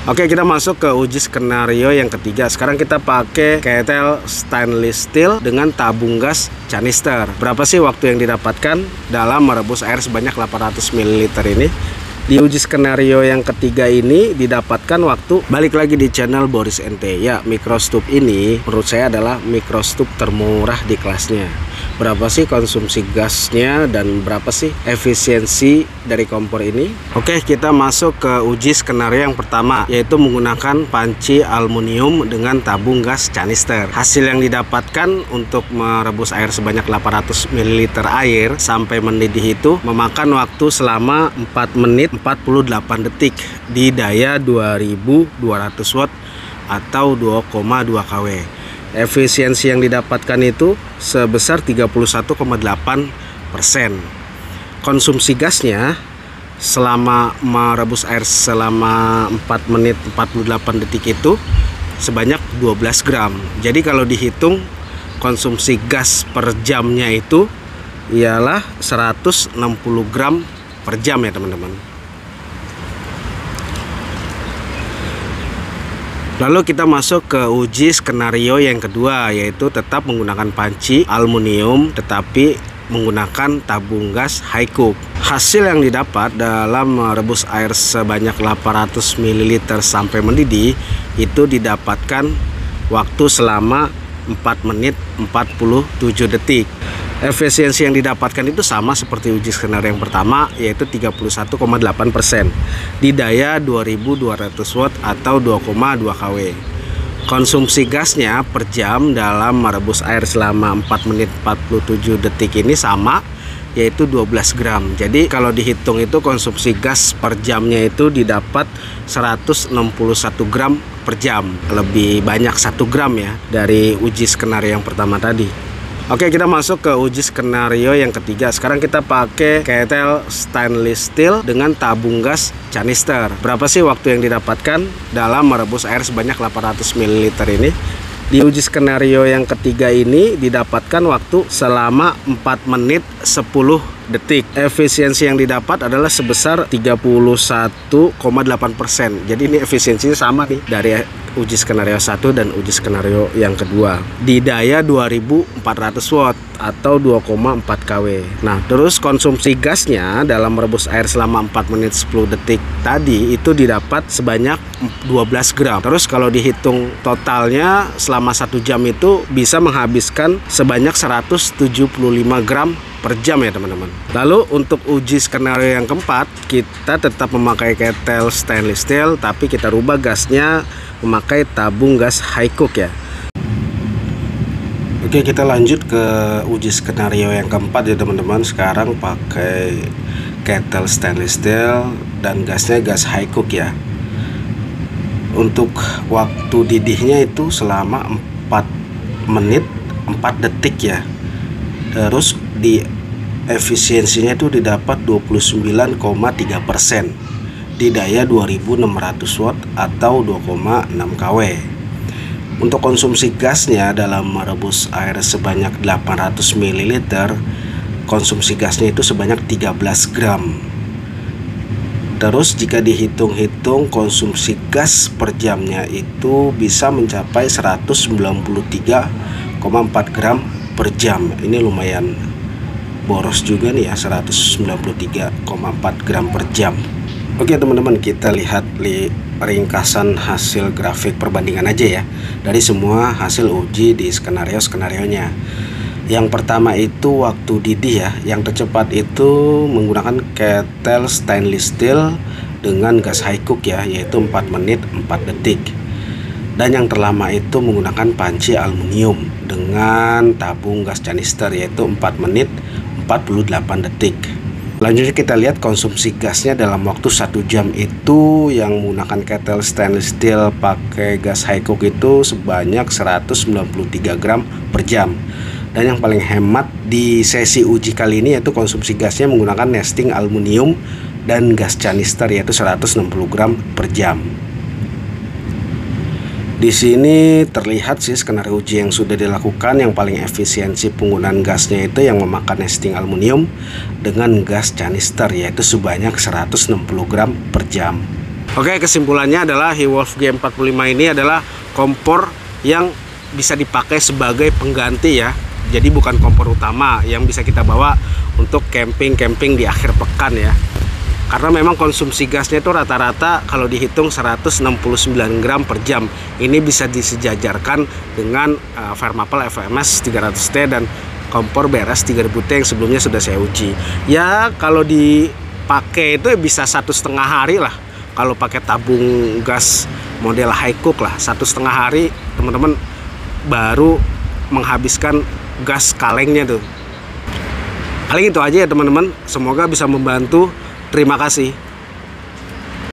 Oke, kita masuk ke uji skenario yang ketiga. Sekarang kita pakai ketel stainless steel dengan tabung gas canister. Berapa sih waktu yang didapatkan dalam merebus air sebanyak 800 ml ini? Di uji skenario yang ketiga ini didapatkan waktu, balik lagi di channel Boris NT. Ya, microstup ini menurut saya adalah microstup termurah di kelasnya. Berapa sih konsumsi gasnya dan berapa sih efisiensi dari kompor ini? Oke, kita masuk ke uji skenario yang pertama, yaitu menggunakan panci aluminium dengan tabung gas canister. Hasil yang didapatkan untuk merebus air sebanyak 800 ml air sampai mendidih itu memakan waktu selama 4 menit 48 detik di daya 2200 watt atau 2,2 kW. Efisiensi yang didapatkan itu sebesar 31,8%. Konsumsi gasnya selama merebus air selama 4 menit 48 detik itu sebanyak 12 gram. Jadi kalau dihitung konsumsi gas per jamnya itu ialah 160 gram per jam ya teman-teman. Lalu kita masuk ke uji skenario yang kedua, yaitu tetap menggunakan panci aluminium tetapi menggunakan tabung gas high cook. Hasil yang didapat dalam merebus air sebanyak 800 ml sampai mendidih itu didapatkan waktu selama 4 menit 47 detik. Efisiensi yang didapatkan itu sama seperti uji skenario yang pertama, yaitu 31,8% di daya 2200 watt atau 2,2 kW. Konsumsi gasnya per jam dalam merebus air selama 4 menit 47 detik ini sama, yaitu 12 gram. Jadi kalau dihitung itu konsumsi gas per jamnya itu didapat 161 gram per jam. Lebih banyak 1 gram ya dari uji skenario yang pertama tadi. Oke, kita masuk ke uji skenario yang ketiga. Sekarang kita pakai ketel stainless steel dengan tabung gas canister. Berapa sih waktu yang didapatkan dalam merebus air sebanyak 800 ml ini? Di uji skenario yang ketiga ini didapatkan waktu selama 4 menit 10 detik. Efisiensi yang didapat adalah sebesar 31,8%. Jadi ini efisiensinya sama nih dari uji skenario 1 dan uji skenario yang kedua di daya 2400 watt atau 2,4 kW. Nah, terus konsumsi gasnya dalam merebus air selama 4 menit 10 detik tadi itu didapat sebanyak 12 gram. Terus kalau dihitung totalnya selama 1 jam itu bisa menghabiskan sebanyak 175 gram per jam ya teman-teman. Lalu untuk uji skenario yang keempat, kita tetap memakai ketel stainless steel tapi kita rubah gasnya memakai tabung gas high cook ya. Oke, kita lanjut ke uji skenario yang keempat ya teman-teman. Sekarang pakai ketel stainless steel dan gasnya gas high cook ya. Untuk waktu didihnya itu selama 4 menit 4 detik ya. Terus di efisiensinya itu didapat 29,3% di daya 2600 watt atau 2,6 kW. Untuk konsumsi gasnya dalam merebus air sebanyak 800 ml, konsumsi gasnya itu sebanyak 13 gram. Terus jika dihitung-hitung konsumsi gas per jamnya itu bisa mencapai 193,4 gram per jam. Ini lumayan boros juga nih ya, 193,4 gram per jam. Oke teman-teman, kita lihat ringkasan hasil grafik perbandingan aja ya dari semua hasil uji di skenario-skenarionya. Yang pertama itu waktu didih ya. Yang tercepat itu menggunakan ketel stainless steel dengan gas high cook ya, yaitu 4 menit 4 detik. Dan yang terlama itu menggunakan panci aluminium dengan tabung gas canister, yaitu 4 menit 48 detik. Selanjutnya kita lihat konsumsi gasnya dalam waktu 1 jam itu yang menggunakan ketel stainless steel pakai gas high cook itu sebanyak 193 gram per jam. Dan yang paling hemat di sesi uji kali ini yaitu konsumsi gasnya menggunakan nesting aluminium dan gas canister, yaitu 160 gram per jam. Di sini terlihat sih skenario uji yang sudah dilakukan. Yang paling efisiensi penggunaan gasnya itu yang memakan nesting aluminium dengan gas canister, yaitu sebanyak 160 gram per jam. Oke, kesimpulannya adalah Hewolf G45 ini adalah kompor yang bisa dipakai sebagai pengganti ya. Jadi bukan kompor utama yang bisa kita bawa untuk camping-camping di akhir pekan ya. Karena memang konsumsi gasnya itu rata-rata kalau dihitung 169 gram per jam. Ini bisa disejajarkan dengan Vermapel FMS 300T dan kompor BRS 3000T yang sebelumnya sudah saya uji. Ya kalau dipakai itu bisa 1,5 hari lah. Kalau pakai tabung gas model high cook lah, 1,5 hari teman-teman baru menghabiskan gas kalengnya tuh. Paling itu aja ya teman-teman. Semoga bisa membantu. Terima kasih.